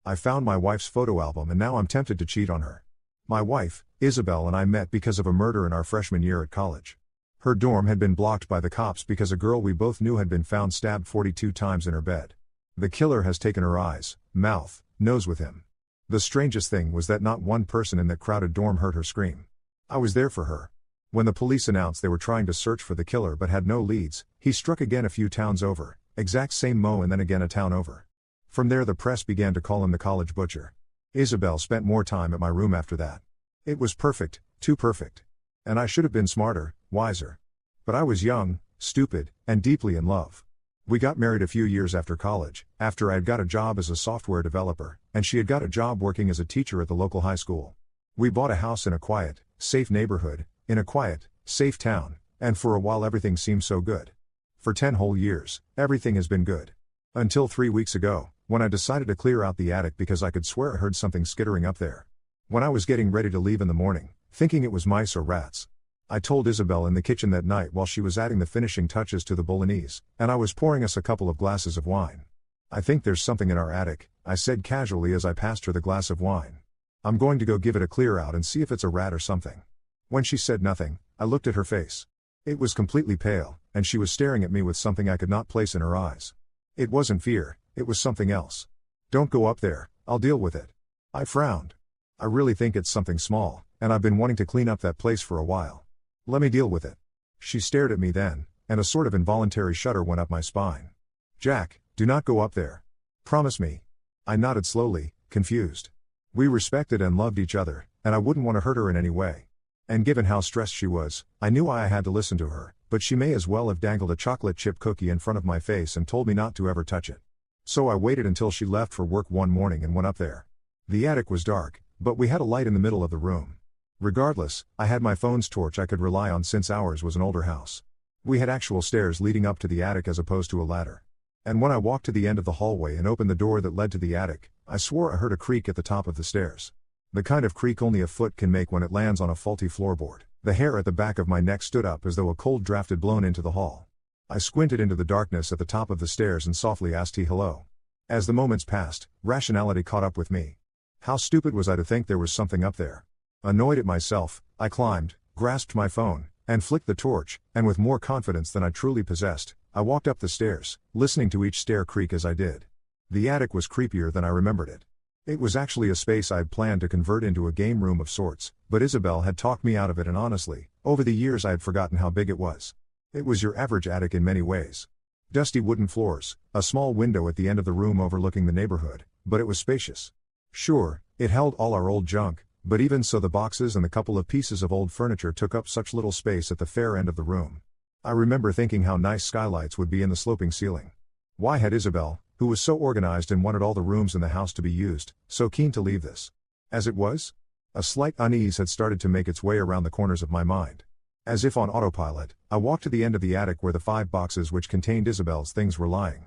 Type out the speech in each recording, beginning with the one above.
I found my wife's photo album and now I'm tempted to cheat on her. My wife, Isabel, and I met because of a murder in our freshman year at college. Her dorm had been blocked by the cops because a girl we both knew had been found stabbed 42 times in her bed. The killer has taken her eyes, mouth, nose with him. The strangest thing was that not one person in that crowded dorm heard her scream. I was there for her. When the police announced they were trying to search for the killer but had no leads, he struck again a few towns over, exact same mo and then again a town over. From there the press began to call him the college butcher. Isabel spent more time at my room after that. It was perfect, too perfect. And I should have been smarter, wiser. But I was young, stupid, and deeply in love. We got married a few years after college, after I had got a job as a software developer, and she had got a job working as a teacher at the local high school. We bought a house in a quiet, safe neighborhood, in a quiet, safe town, and for a while everything seemed so good. For 10 whole years, everything has been good. Until 3 weeks ago, when I decided to clear out the attic because I could swear I heard something skittering up there. When I was getting ready to leave in the morning, thinking it was mice or rats, I told Isabel in the kitchen that night while she was adding the finishing touches to the bolognese, and I was pouring us a couple of glasses of wine. "I think there's something in our attic," I said casually as I passed her the glass of wine. "I'm going to go give it a clear out and see if it's a rat or something." When she said nothing, I looked at her face. It was completely pale, and she was staring at me with something I could not place in her eyes. It wasn't fear, it was something else. "Don't go up there, I'll deal with it." I frowned. "I really think it's something small, and I've been wanting to clean up that place for a while. Let me deal with it." She stared at me then, and a sort of involuntary shudder went up my spine. "Jack, do not go up there. Promise me." I nodded slowly, confused. We respected and loved each other, and I wouldn't want to hurt her in any way. And given how stressed she was, I knew I had to listen to her, but she may as well have dangled a chocolate chip cookie in front of my face and told me not to ever touch it. So I waited until she left for work one morning and went up there. The attic was dark, but we had a light in the middle of the room. Regardless, I had my phone's torch I could rely on since ours was an older house. We had actual stairs leading up to the attic as opposed to a ladder. And when I walked to the end of the hallway and opened the door that led to the attic, I swore I heard a creak at the top of the stairs. The kind of creak only a foot can make when it lands on a faulty floorboard. The hair at the back of my neck stood up as though a cold draft had blown into the hall. I squinted into the darkness at the top of the stairs and softly asked hello. As the moments passed, rationality caught up with me. How stupid was I to think there was something up there? Annoyed at myself, I climbed, grasped my phone, and flicked the torch, and with more confidence than I truly possessed, I walked up the stairs, listening to each stair creak as I did. The attic was creepier than I remembered it. It was actually a space I'd planned to convert into a game room of sorts, but Isabel had talked me out of it, and honestly, over the years I had forgotten how big it was. It was your average attic in many ways. Dusty wooden floors, a small window at the end of the room overlooking the neighborhood, but it was spacious. Sure, it held all our old junk, but even so the boxes and the couple of pieces of old furniture took up such little space at the far end of the room. I remember thinking how nice skylights would be in the sloping ceiling. Why had Isabel, who was so organized and wanted all the rooms in the house to be used, so keen to leave this? As it was? A slight unease had started to make its way around the corners of my mind. As if on autopilot, I walked to the end of the attic where the 5 boxes which contained Isabel's things were lying.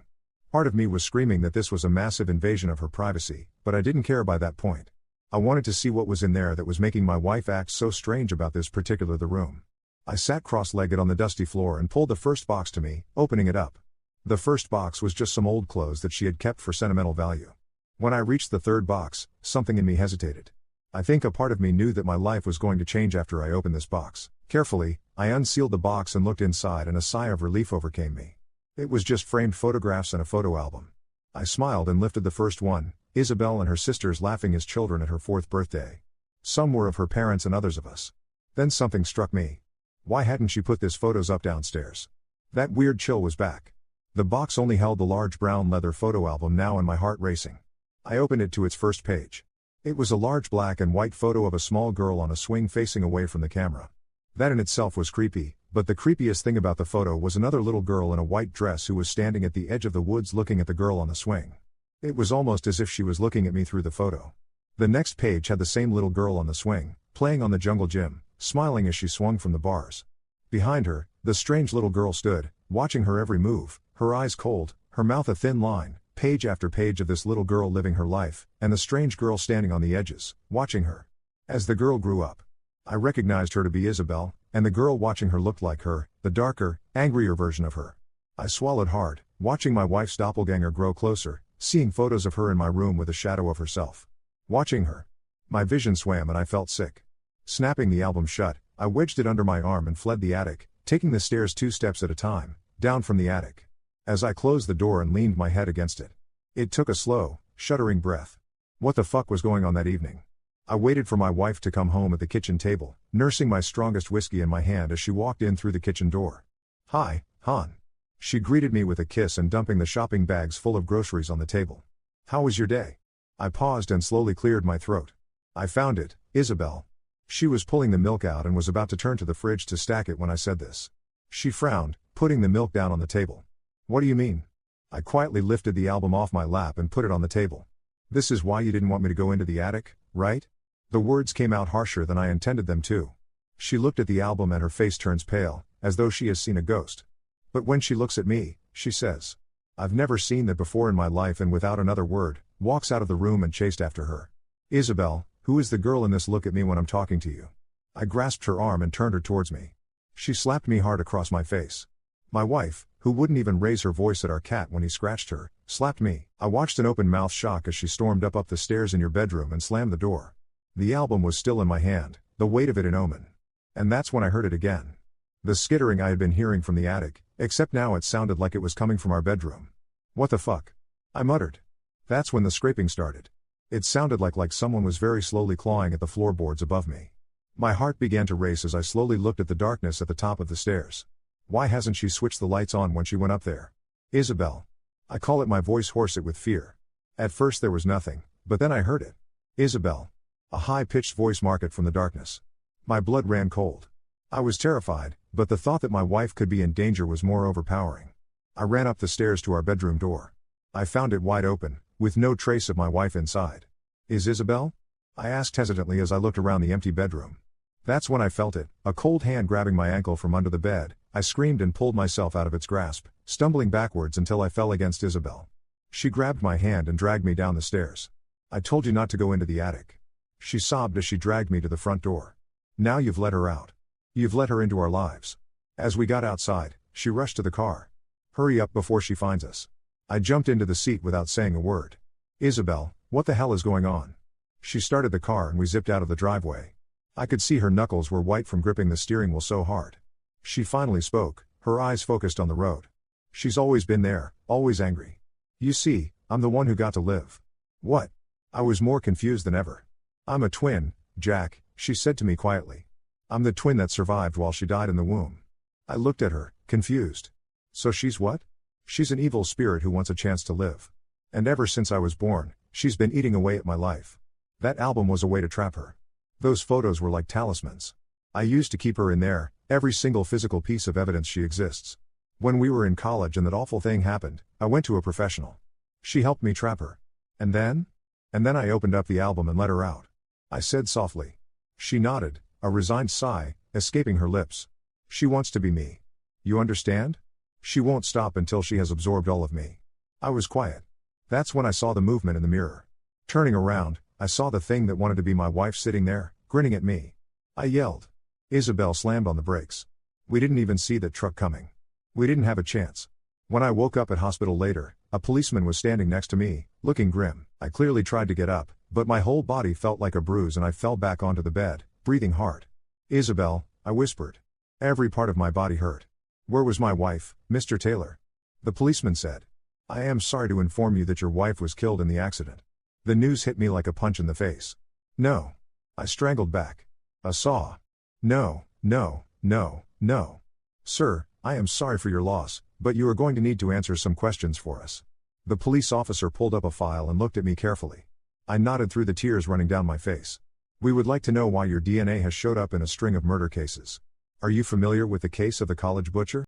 Part of me was screaming that this was a massive invasion of her privacy, but I didn't care by that point. I wanted to see what was in there that was making my wife act so strange about this particular the room. I sat cross-legged on the dusty floor and pulled the first box to me, opening it up. The first box was just some old clothes that she had kept for sentimental value. When I reached the third box, something in me hesitated. I think a part of me knew that my life was going to change after I opened this box. Carefully, I unsealed the box and looked inside, and a sigh of relief overcame me. It was just framed photographs and a photo album. I smiled and lifted the first one, Isabel and her sisters laughing as children at her 4th birthday. Some were of her parents and others of us. Then something struck me. Why hadn't she put these photos up downstairs? That weird chill was back. The box only held the large brown leather photo album now, and my heart racing. I opened it to its first page. It was a large black and white photo of a small girl on a swing facing away from the camera. That in itself was creepy, but the creepiest thing about the photo was another little girl in a white dress who was standing at the edge of the woods looking at the girl on the swing. It was almost as if she was looking at me through the photo. The next page had the same little girl on the swing, playing on the jungle gym, smiling as she swung from the bars. Behind her, the strange little girl stood, watching her every move, her eyes cold, her mouth a thin line, page after page of this little girl living her life, and the strange girl standing on the edges, watching her. As the girl grew up, I recognized her to be Isabel, and the girl watching her looked like her, the darker, angrier version of her. I swallowed hard, watching my wife's doppelganger grow closer, seeing photos of her in my room with a shadow of herself. Watching her. My vision swam and I felt sick. Snapping the album shut, I wedged it under my arm and fled the attic, taking the stairs 2 steps at a time, down from the attic. As I closed the door and leaned my head against it. It took a slow, shuddering breath. What the fuck was going on that evening? I waited for my wife to come home at the kitchen table, nursing my strongest whiskey in my hand as she walked in through the kitchen door. "Hi, hon." She greeted me with a kiss and dumping the shopping bags full of groceries on the table. "How was your day?" I paused and slowly cleared my throat. "I found it, Isabel." She was pulling the milk out and was about to turn to the fridge to stack it when I said this. She frowned, putting the milk down on the table. "What do you mean?" I quietly lifted the album off my lap and put it on the table. "This is why you didn't want me to go into the attic, right?" The words came out harsher than I intended them to. She looked at the album and her face turns pale, as though she has seen a ghost. But when she looks at me, she says, "I've never seen that before in my life," and without another word, walks out of the room and chased after her. "Isabel, who is the girl in this? Look at me when I'm talking to you." I grasped her arm and turned her towards me. She slapped me hard across my face. My wife, who wouldn't even raise her voice at our cat when he scratched her, slapped me. I watched in open-mouthed shock as she stormed up the stairs in your bedroom and slammed the door. The album was still in my hand, the weight of it an omen. And that's when I heard it again. The skittering I had been hearing from the attic, except now it sounded like it was coming from our bedroom. "What the fuck?" I muttered. That's when the scraping started. It sounded like someone was very slowly clawing at the floorboards above me. My heart began to race as I slowly looked at the darkness at the top of the stairs. Why hasn't she switched the lights on when she went up there? "Isabel." I call it, my voice hoarse with fear. At first there was nothing, but then I heard it. "Isabel." A high-pitched voice marked from the darkness. My blood ran cold. I was terrified, but the thought that my wife could be in danger was more overpowering. I ran up the stairs to our bedroom door. I found it wide open, with no trace of my wife inside. "Is Isabel?" I asked hesitantly as I looked around the empty bedroom. That's when I felt it, a cold hand grabbing my ankle from under the bed. I screamed and pulled myself out of its grasp, stumbling backwards until I fell against Isabel. She grabbed my hand and dragged me down the stairs. "I told you not to go into the attic." She sobbed as she dragged me to the front door. "Now you've let her out. You've let her into our lives." As we got outside, she rushed to the car. "Hurry up before she finds us." I jumped into the seat without saying a word. "Isabel, what the hell is going on?" She started the car and we zipped out of the driveway. I could see her knuckles were white from gripping the steering wheel so hard. She finally spoke, her eyes focused on the road. "She's always been there, always angry. You see, I'm the one who got to live." "What?" I was more confused than ever. "I'm a twin, Jack," she said to me quietly. "I'm the twin that survived while she died in the womb." I looked at her, confused. "So she's what?" "She's an evil spirit who wants a chance to live. And ever since I was born, she's been eating away at my life." That album was a way to trap her. Those photos were like talismans. I used to keep her in there, every single physical piece of evidence she exists. When we were in college and that awful thing happened, I went to a professional. She helped me trap her. And then I opened up the album and let her out. I said softly. She nodded, a resigned sigh, escaping her lips. "She wants to be me. You understand? She won't stop until she has absorbed all of me." I was quiet. That's when I saw the movement in the mirror. Turning around, I saw the thing that wanted to be my wife sitting there, grinning at me. I yelled. Isabel slammed on the brakes. We didn't even see that truck coming. We didn't have a chance. When I woke up at hospital later, a policeman was standing next to me, looking grim. I clearly tried to get up, but my whole body felt like a bruise and I fell back onto the bed, breathing hard. "Isabel," I whispered. Every part of my body hurt. "Where was my wife, Mr. Taylor?" The policeman said. "I am sorry to inform you that your wife was killed in the accident." The news hit me like a punch in the face. "No." I strangled back. "A saw." "No, no, no, no. Sir, I am sorry for your loss, but you are going to need to answer some questions for us." The police officer pulled up a file and looked at me carefully. I nodded through the tears running down my face. "We would like to know why your DNA has showed up in a string of murder cases. Are you familiar with the case of the college butcher?"